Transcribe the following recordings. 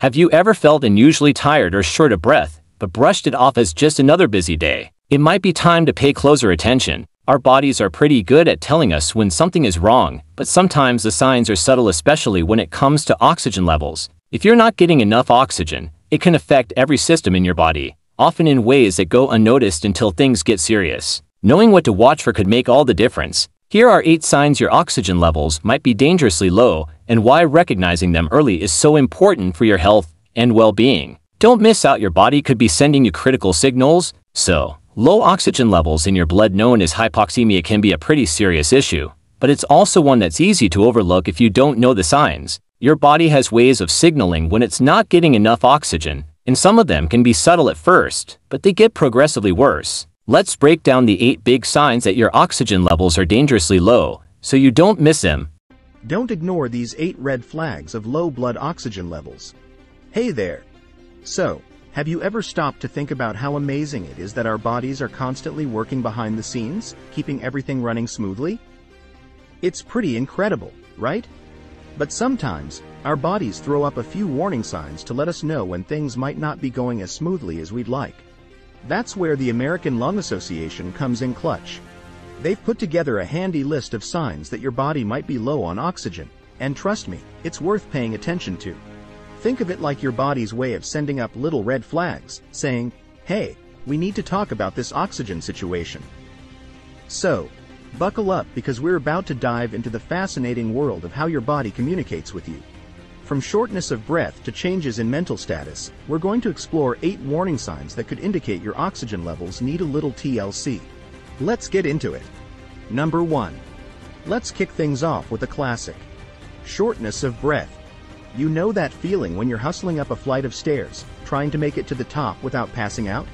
Have you ever felt unusually tired or short of breath, but brushed it off as just another busy day? It might be time to pay closer attention. Our bodies are pretty good at telling us when something is wrong, but sometimes the signs are subtle, especially when it comes to oxygen levels. If you're not getting enough oxygen, it can affect every system in your body, often in ways that go unnoticed until things get serious. Knowing what to watch for could make all the difference. Here are 8 signs your oxygen levels might be dangerously low, and why recognizing them early is so important for your health and well-being. Don't miss out, your body could be sending you critical signals. So, low oxygen levels in your blood, known as hypoxemia, can be a pretty serious issue, but it's also one that's easy to overlook if you don't know the signs. Your body has ways of signaling when it's not getting enough oxygen, and some of them can be subtle at first, but they get progressively worse. Let's break down the 8 big signs that your oxygen levels are dangerously low, so you don't miss them. Don't ignore these 8 red flags of low blood oxygen levels. Hey there! So, have you ever stopped to think about how amazing it is that our bodies are constantly working behind the scenes, keeping everything running smoothly? It's pretty incredible, right? But sometimes, our bodies throw up a few warning signs to let us know when things might not be going as smoothly as we'd like. That's where the American Lung Association comes in clutch. They've put together a handy list of signs that your body might be low on oxygen, and trust me, it's worth paying attention to. Think of it like your body's way of sending up little red flags, saying, hey, we need to talk about this oxygen situation. So, buckle up, because we're about to dive into the fascinating world of how your body communicates with you. From shortness of breath to changes in mental status, we're going to explore 8 warning signs that could indicate your oxygen levels need a little TLC. Let's get into it. Number 1. Let's kick things off with a classic. Shortness of breath. You know that feeling when you're hustling up a flight of stairs, trying to make it to the top without passing out?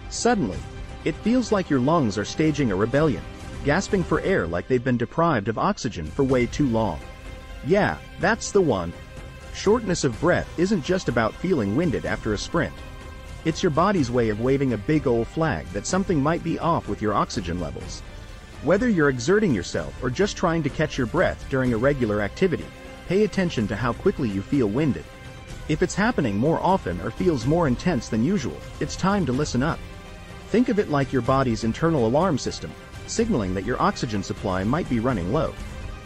Suddenly, it feels like your lungs are staging a rebellion, gasping for air like they've been deprived of oxygen for way too long. Yeah, that's the one. Shortness of breath isn't just about feeling winded after a sprint. It's your body's way of waving a big old flag that something might be off with your oxygen levels. Whether you're exerting yourself or just trying to catch your breath during a regular activity, pay attention to how quickly you feel winded. If it's happening more often or feels more intense than usual, it's time to listen up. Think of it like your body's internal alarm system, signaling that your oxygen supply might be running low.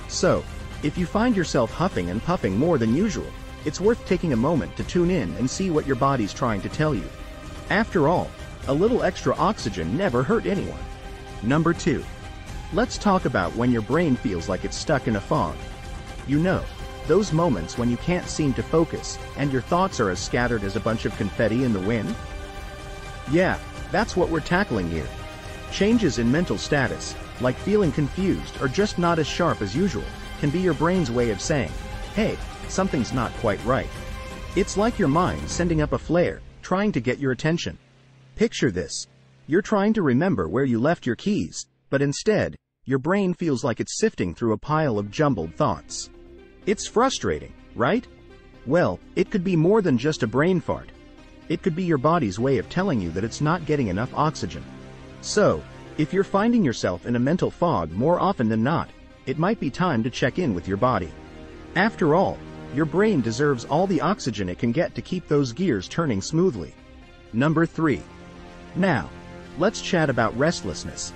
So, if you find yourself huffing and puffing more than usual, it's worth taking a moment to tune in and see what your body's trying to tell you. After all, a little extra oxygen never hurt anyone. Number 2. Let's talk about when your brain feels like it's stuck in a fog. You know, those moments when you can't seem to focus, and your thoughts are as scattered as a bunch of confetti in the wind? Yeah, that's what we're tackling here. Changes in mental status, like feeling confused or just not as sharp as usual, can be your brain's way of saying, hey, something's not quite right. It's like your mind sending up a flare, trying to get your attention. Picture this. You're trying to remember where you left your keys, but instead, your brain feels like it's sifting through a pile of jumbled thoughts. It's frustrating, right? Well, it could be more than just a brain fart. It could be your body's way of telling you that it's not getting enough oxygen. So, if you're finding yourself in a mental fog more often than not, it might be time to check in with your body. After all, your brain deserves all the oxygen it can get to keep those gears turning smoothly. Number 3. Now, let's chat about restlessness.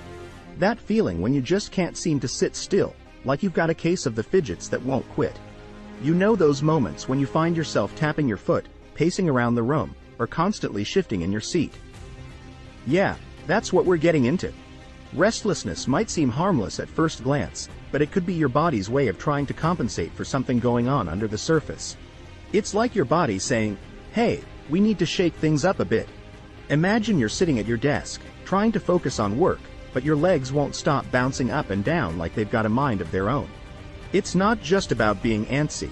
That feeling when you just can't seem to sit still, like you've got a case of the fidgets that won't quit. You know those moments when you find yourself tapping your foot, pacing around the room, or constantly shifting in your seat. Yeah, that's what we're getting into. Restlessness might seem harmless at first glance, but it could be your body's way of trying to compensate for something going on under the surface. It's like your body saying, hey, we need to shake things up a bit. Imagine you're sitting at your desk, trying to focus on work, but your legs won't stop bouncing up and down like they've got a mind of their own. It's not just about being antsy.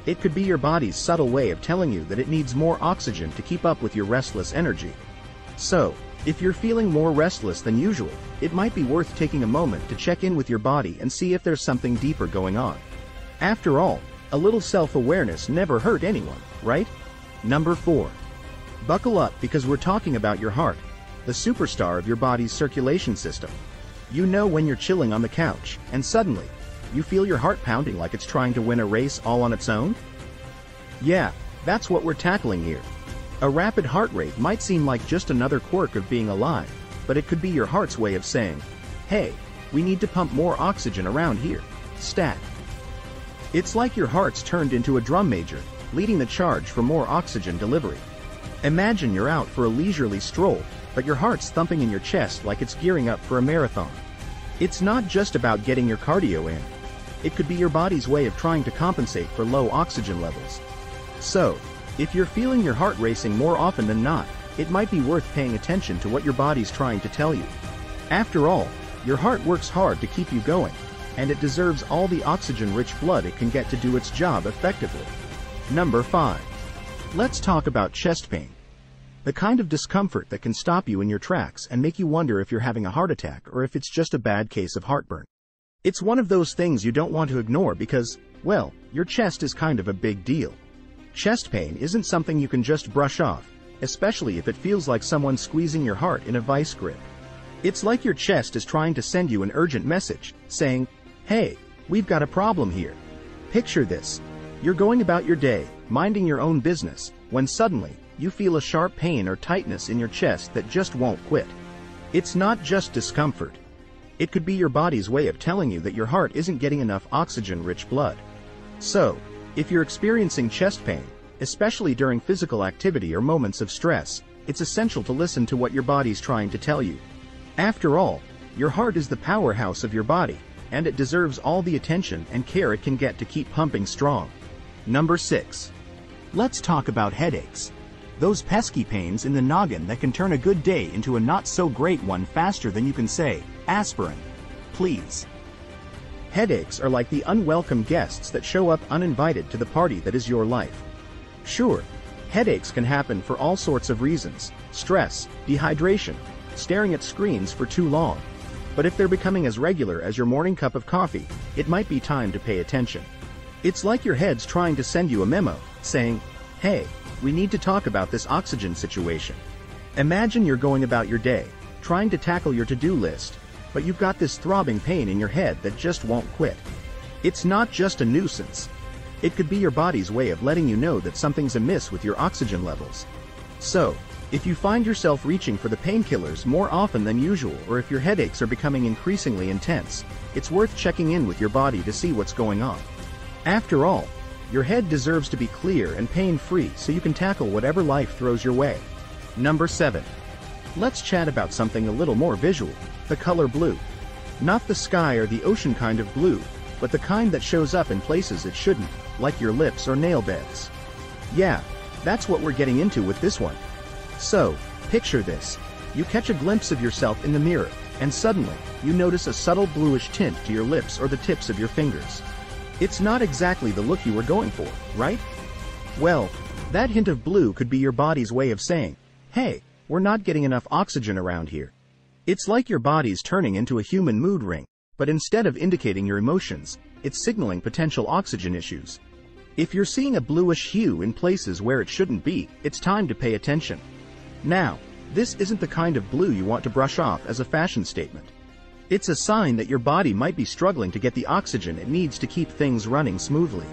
It could be your body's subtle way of telling you that it needs more oxygen to keep up with your restless energy. So, if you're feeling more restless than usual, it might be worth taking a moment to check in with your body and see if there's something deeper going on. After all, a little self-awareness never hurt anyone, right? Number 4. Buckle up, because we're talking about your heart, the superstar of your body's circulation system. You know when you're chilling on the couch, and suddenly, you feel your heart pounding like it's trying to win a race all on its own? Yeah, That's what we're tackling here. A rapid heart rate might seem like just another quirk of being alive, but it could be your heart's way of saying, hey, we need to pump more oxygen around here. Stat. It's like your heart's turned into a drum major, leading the charge for more oxygen delivery. Imagine you're out for a leisurely stroll, but your heart's thumping in your chest like it's gearing up for a marathon. It's not just about getting your cardio in. It could be your body's way of trying to compensate for low oxygen levels. So, if you're feeling your heart racing more often than not, it might be worth paying attention to what your body's trying to tell you. After all, your heart works hard to keep you going, and it deserves all the oxygen-rich blood it can get to do its job effectively. Number 5. Let's talk about chest pain. The kind of discomfort that can stop you in your tracks and make you wonder if you're having a heart attack or if it's just a bad case of heartburn. It's one of those things you don't want to ignore because, well, your chest is kind of a big deal. Chest pain isn't something you can just brush off, especially if it feels like someone's squeezing your heart in a vice grip. It's like your chest is trying to send you an urgent message, saying, hey, we've got a problem here. Picture this. You're going about your day, minding your own business, when suddenly, you feel a sharp pain or tightness in your chest that just won't quit. It's not just discomfort. It could be your body's way of telling you that your heart isn't getting enough oxygen-rich blood. So, if you're experiencing chest pain, especially during physical activity or moments of stress, it's essential to listen to what your body's trying to tell you. After all, your heart is the powerhouse of your body, and it deserves all the attention and care it can get to keep pumping strong. Number 6. Let's talk about headaches. Those pesky pains in the noggin that can turn a good day into a not-so-great one faster than you can say, aspirin, please. Headaches are like the unwelcome guests that show up uninvited to the party that is your life. Sure, headaches can happen for all sorts of reasons: stress, dehydration, staring at screens for too long. But if they're becoming as regular as your morning cup of coffee, it might be time to pay attention. It's like your head's trying to send you a memo, saying, hey, we need to talk about this oxygen situation. Imagine you're going about your day, trying to tackle your to-do list, but you've got this throbbing pain in your head that just won't quit. It's not just a nuisance. It could be your body's way of letting you know that something's amiss with your oxygen levels. So, if you find yourself reaching for the painkillers more often than usual, or if your headaches are becoming increasingly intense, it's worth checking in with your body to see what's going on. After all, your head deserves to be clear and pain-free so you can tackle whatever life throws your way. Number 7. Let's chat about something a little more visual: the color blue. Not the sky or the ocean kind of blue, but the kind that shows up in places it shouldn't, like your lips or nail beds. Yeah, that's what we're getting into with this one. So, picture this. You catch a glimpse of yourself in the mirror, and suddenly, you notice a subtle bluish tint to your lips or the tips of your fingers. It's not exactly the look you were going for, right? Well, that hint of blue could be your body's way of saying, hey, we're not getting enough oxygen around here. It's like your body's turning into a human mood ring, but instead of indicating your emotions, it's signaling potential oxygen issues. If you're seeing a bluish hue in places where it shouldn't be, it's time to pay attention. Now, this isn't the kind of blue you want to brush off as a fashion statement. It's a sign that your body might be struggling to get the oxygen it needs to keep things running smoothly.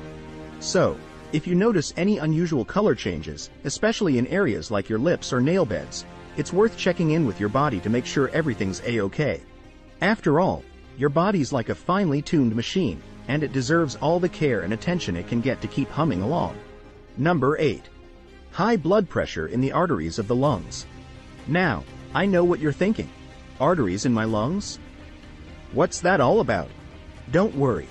So, if you notice any unusual color changes, especially in areas like your lips or nail beds, it's worth checking in with your body to make sure everything's a-okay. After all, your body's like a finely tuned machine, and it deserves all the care and attention it can get to keep humming along. Number 8. High blood pressure in the arteries of the lungs. Now, I know what you're thinking. Arteries in my lungs? What's that all about? Don't worry.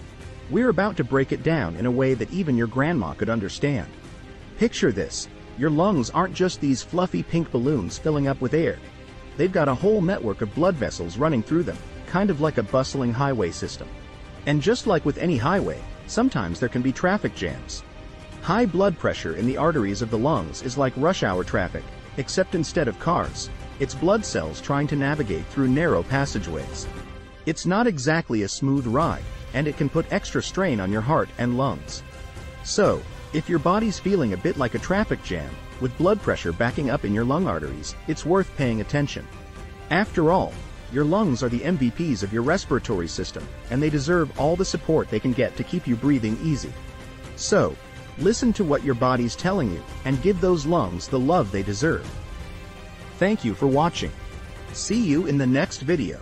We're about to break it down in a way that even your grandma could understand. Picture this. Your lungs aren't just these fluffy pink balloons filling up with air. They've got a whole network of blood vessels running through them, kind of like a bustling highway system. And just like with any highway, sometimes there can be traffic jams. High blood pressure in the arteries of the lungs is like rush hour traffic, except instead of cars, it's blood cells trying to navigate through narrow passageways. It's not exactly a smooth ride, and it can put extra strain on your heart and lungs. So, if your body's feeling a bit like a traffic jam, with blood pressure backing up in your lung arteries, it's worth paying attention. After all, your lungs are the MVPs of your respiratory system, and they deserve all the support they can get to keep you breathing easy. So, Listen to what your body's telling you, and give those lungs the love they deserve. Thank you for watching. See you in the next video.